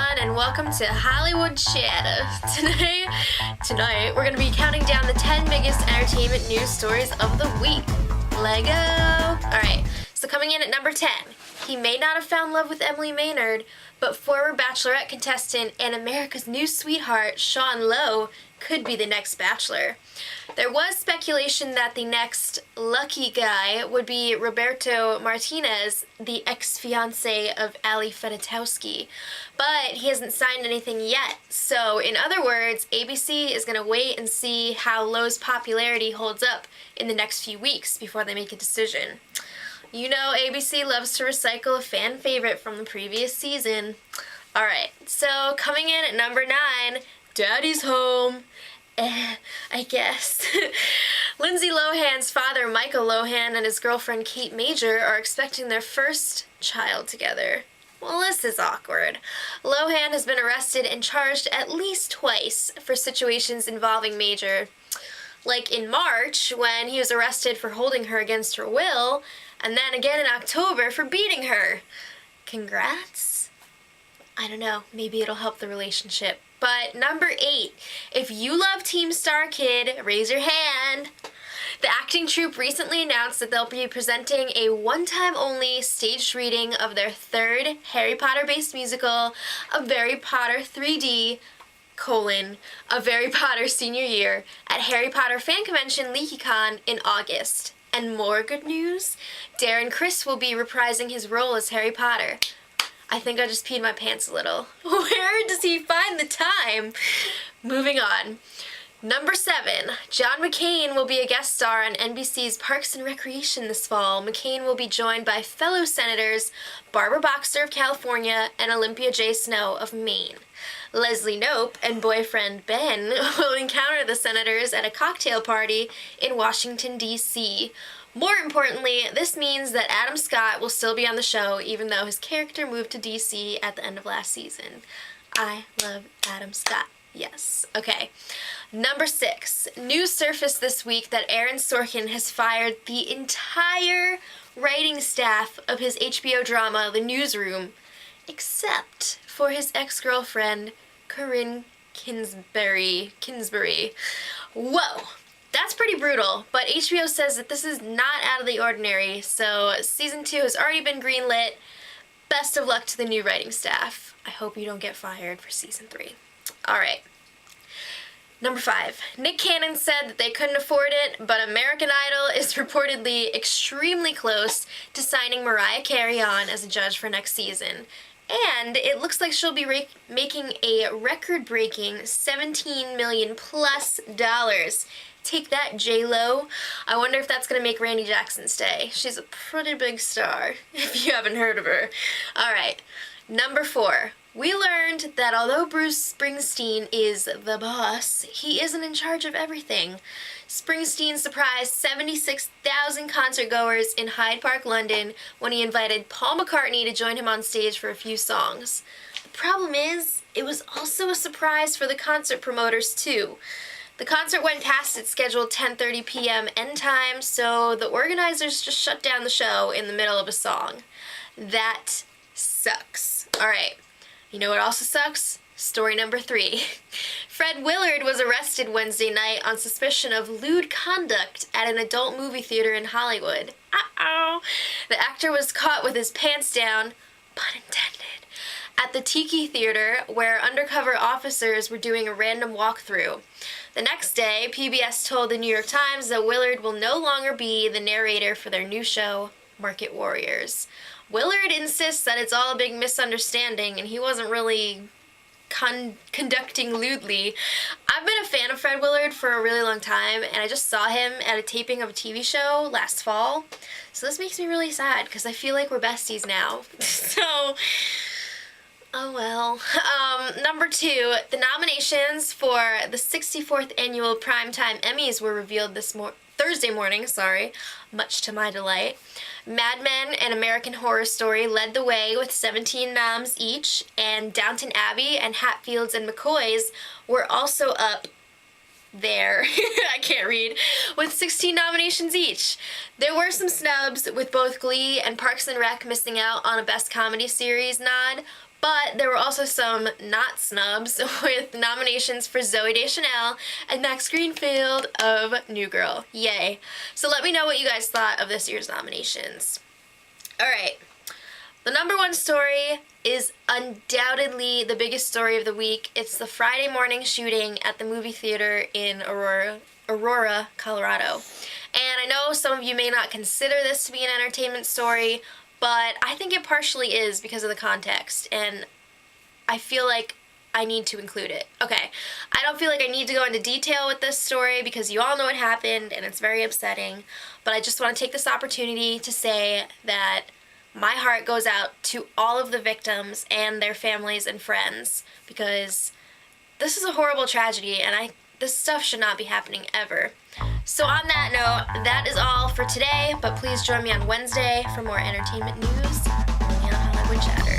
everyone, and welcome to Hollywood Chatter. Tonight, we're going to be counting down the 10 biggest entertainment news stories of the week. Lego! Alright, so coming in at number 10, he may not have found love with Emily Maynard, but former Bachelorette contestant and America's new sweetheart, Sean Lowe, could be the next Bachelor. There was speculation that the next lucky guy would be Roberto Martinez, the ex-fiancé of Ali Fedotowsky, but he hasn't signed anything yet. So, in other words, ABC is going to wait and see how Lowe's popularity holds up in the next few weeks before they make a decision. You know, ABC loves to recycle a fan favorite from the previous season. Alright, so coming in at number 9, Daddy's home. I guess. Lindsay Lohan's father, Michael Lohan, and his girlfriend, Kate Major, are expecting their first child together. Well, this is awkward. Lohan has been arrested and charged at least twice for situations involving Major. Like in March, when he was arrested for holding her against her will, and then again in October for beating her. Congrats? I don't know, maybe it'll help the relationship. But number 8, if you love Team Star Kid, raise your hand. The acting troupe recently announced that they'll be presenting a one-time-only staged reading of their third Harry Potter-based musical, A Very Potter 3D, A Very Potter Senior Year, at Harry Potter Fan Convention LeakyCon in August. And more good news, Darren Criss will be reprising his role as Harry Potter. I think I just peed my pants a little. Where does he find the time? Moving on. Number 7, John McCain will be a guest star on NBC's Parks and Recreation this fall. McCain will be joined by fellow senators Barbara Boxer of California and Olympia J. Snowe of Maine. Leslie Knope and boyfriend Ben will encounter the senators at a cocktail party in Washington, D.C. More importantly, this means that Adam Scott will still be on the show even though his character moved to DC at the end of last season. I love Adam Scott. Yes. Okay. Number 6. News surfaced this week that Aaron Sorkin has fired the entire writing staff of his HBO drama, The Newsroom, except for his ex-girlfriend, Corinne Kinsbury. Whoa! That's pretty brutal, but HBO says that this is not out of the ordinary, so season 2 has already been greenlit. Best of luck to the new writing staff. I hope you don't get fired for season 3. Alright. Number 5. Nick Cannon said that they couldn't afford it, but American Idol is reportedly extremely close to signing Mariah Carey on as a judge for next season. And it looks like she'll be making a record-breaking $17 million plus. Take that, J-Lo. I wonder if that's going to make Randy Jackson stay. She's a pretty big star, if you haven't heard of her. Alright, number 4. We learned that although Bruce Springsteen is the boss, he isn't in charge of everything. Springsteen surprised 76,000 concertgoers in Hyde Park, London, when he invited Paul McCartney to join him on stage for a few songs. The problem is, it was also a surprise for the concert promoters, too. The concert went past its scheduled 10:30 p.m. end time, so the organizers just shut down the show in the middle of a song. That sucks. Alright, you know what also sucks? Story number 3. Fred Willard was arrested Wednesday night on suspicion of lewd conduct at an adult movie theater in Hollywood. Uh-oh. The actor was caught with his pants down, pun intended, at the Tiki Theater, where undercover officers were doing a random walkthrough. The next day, PBS told the New York Times that Willard will no longer be the narrator for their new show, Market Warriors. Willard insists that it's all a big misunderstanding and he wasn't really conducting lewdly. I've been a fan of Fred Willard for a really long time, and I just saw him at a taping of a TV show last fall. So this makes me really sad because I feel like we're besties now. So, oh well. Number 2, the nominations for the 64th annual Primetime Emmys were revealed Thursday morning, much to my delight. Mad Men and American Horror Story led the way with 17 noms each, and Downton Abbey and Hatfields and McCoys were also up there, I can't read, with 16 nominations each. There were some snubs, with both Glee and Parks and Rec missing out on a Best Comedy Series nod, But there were also some not snubs with nominations for Zooey Deschanel and Max Greenfield of New Girl. Yay. So let me know what you guys thought of this year's nominations. Alright, the number one story is undoubtedly the biggest story of the week. It's the Friday morning shooting at the movie theater in Aurora, Colorado. And I know some of you may not consider this to be an entertainment story, but I think it partially is because of the context, and I feel like I need to include it. Okay, I don't feel like I need to go into detail with this story because you all know what happened and it's very upsetting, but I just want to take this opportunity to say that my heart goes out to all of the victims and their families and friends, because this is a horrible tragedy and this stuff should not be happening ever. So on that note, that is all for today, but please join me on Wednesday for more entertainment news only on Hollywood Chatter.